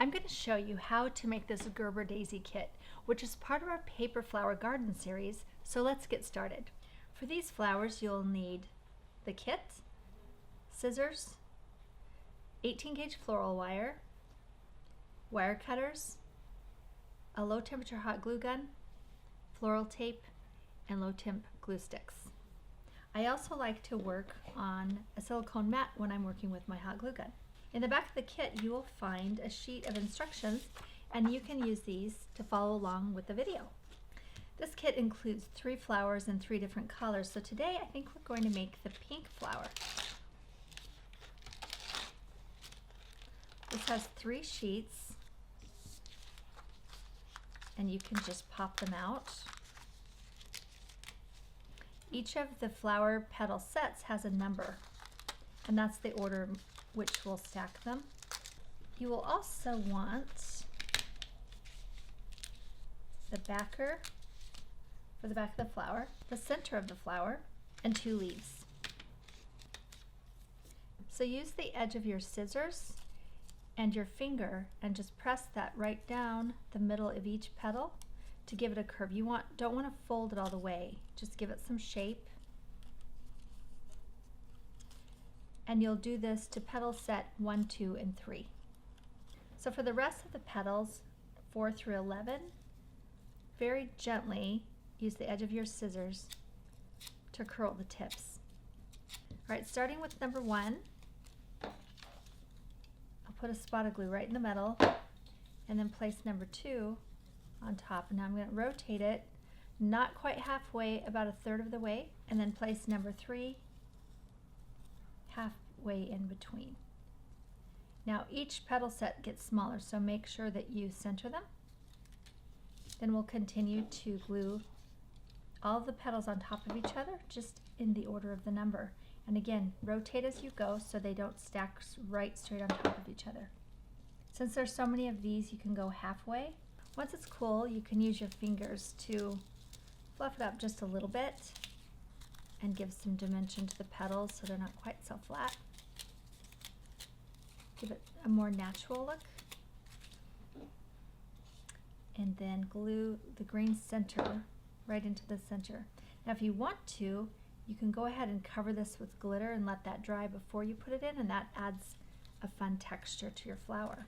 I'm going to show you how to make this Gerber daisy kit, which is part of our paper flower garden series, so let's get started. For these flowers you'll need the kit, scissors, 18 gauge floral wire, wire cutters, a low temperature hot glue gun, floral tape, and low temp glue sticks. I also like to work on a silicone mat when I'm working with my hot glue gun. In the back of the kit you will find a sheet of instructions, and you can use these to follow along with the video. This kit includes 3 flowers in 3 different colors, so today I think we're going to make the pink flower. This has 3 sheets, and you can just pop them out. Each of the flower petal sets has a number, and that's the order which will stack them. You will also want the backer for the back of the flower, the center of the flower, and 2 leaves. So use the edge of your scissors and your finger and just press that right down the middle of each petal to give it a curve. You don't want to fold it all the way, just give it some shape. And you'll do this to petal set 1, 2, and 3. So for the rest of the petals, 4 through 11, very gently use the edge of your scissors to curl the tips. All right, starting with number 1, I'll put a spot of glue right in the middle and then place number 2 on top. And now I'm going to rotate it, not quite halfway, about 1/3 of the way, and then place number 3 halfway in between. Now each petal set gets smaller, so make sure that you center them. Then we'll continue to glue all the petals on top of each other, just in the order of the number. And again, rotate as you go so they don't stack right straight on top of each other. Since there's so many of these, you can go halfway. Once it's cool, you can use your fingers to fluff it up just a little bit and give some dimension to the petals so they're not quite so flat. Give it a more natural look. And then glue the green center right into the center. Now if you want to, you can go ahead and cover this with glitter and let that dry before you put it in, and that adds a fun texture to your flower.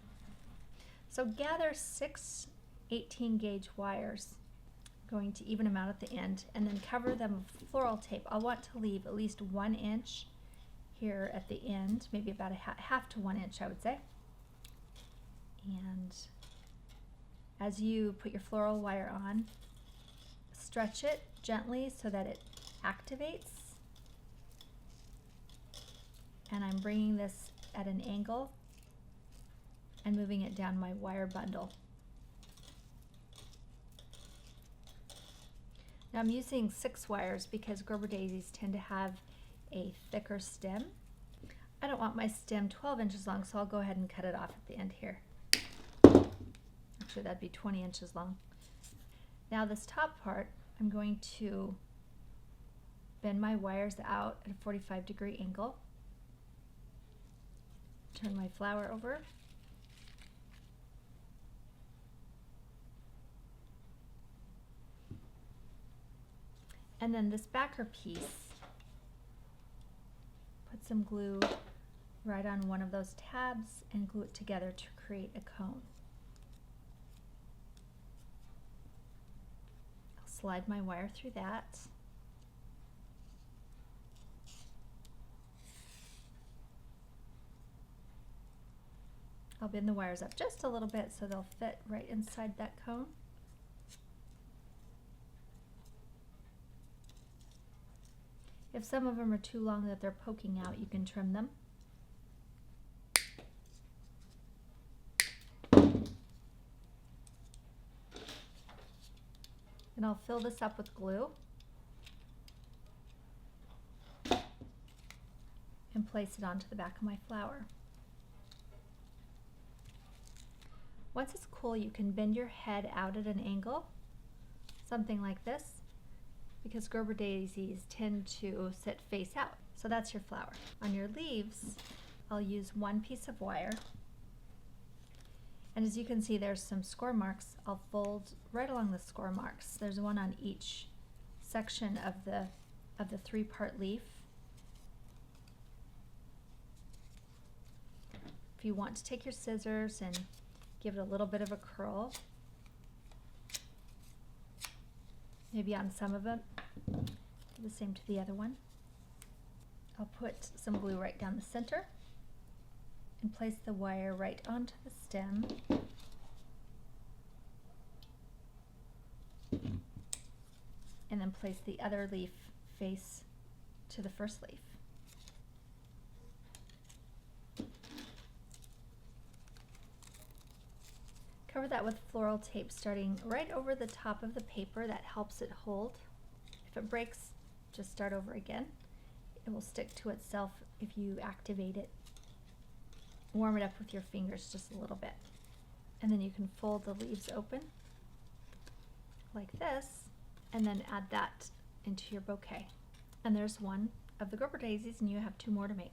So gather 6 18 gauge wires, going to even them out at the end, and then cover them with floral tape. I want to leave at least 1 inch here at the end, maybe about a half to 1 inch, I would say. And as you put your floral wire on, stretch it gently so that it activates. And I'm bringing this at an angle and moving it down my wire bundle. Now I'm using 6 wires because Gerber daisies tend to have a thicker stem. I don't want my stem 12 inches long, so I'll go ahead and cut it off at the end here. Actually, that'd be 20 inches long. Now this top part, I'm going to bend my wires out at a 45-degree angle. Turn my flower over. And then this backer piece, put some glue right on one of those tabs and glue it together to create a cone. I'll slide my wire through that. I'll bend the wires up just a little bit so they'll fit right inside that cone. If some of them are too long that they're poking out, you can trim them. And I'll fill this up with glue and place it onto the back of my flower. Once it's cool, you can bend your head out at an angle, something like this, because Gerber daisies tend to sit face out. So that's your flower. On your leaves, I'll use 1 piece of wire And as you can see, there's some score marks. I'll fold right along the score marks. There's one on each section of the three-part leaf. If you want to take your scissors and give it a little bit of a curl, maybe on some of them, do the same to the other one. I'll put some glue right down the center and place the wire right onto the stem. And then place the other leaf face to the first leaf. Cover that with floral tape starting right over the top of the paper. That helps it hold. If it breaks, just start over again. It will stick to itself if you activate it. Warm it up with your fingers just a little bit. And then you can fold the leaves open like this, and then add that into your bouquet. And there's one of the Gerber daisies, and you have 2 more to make.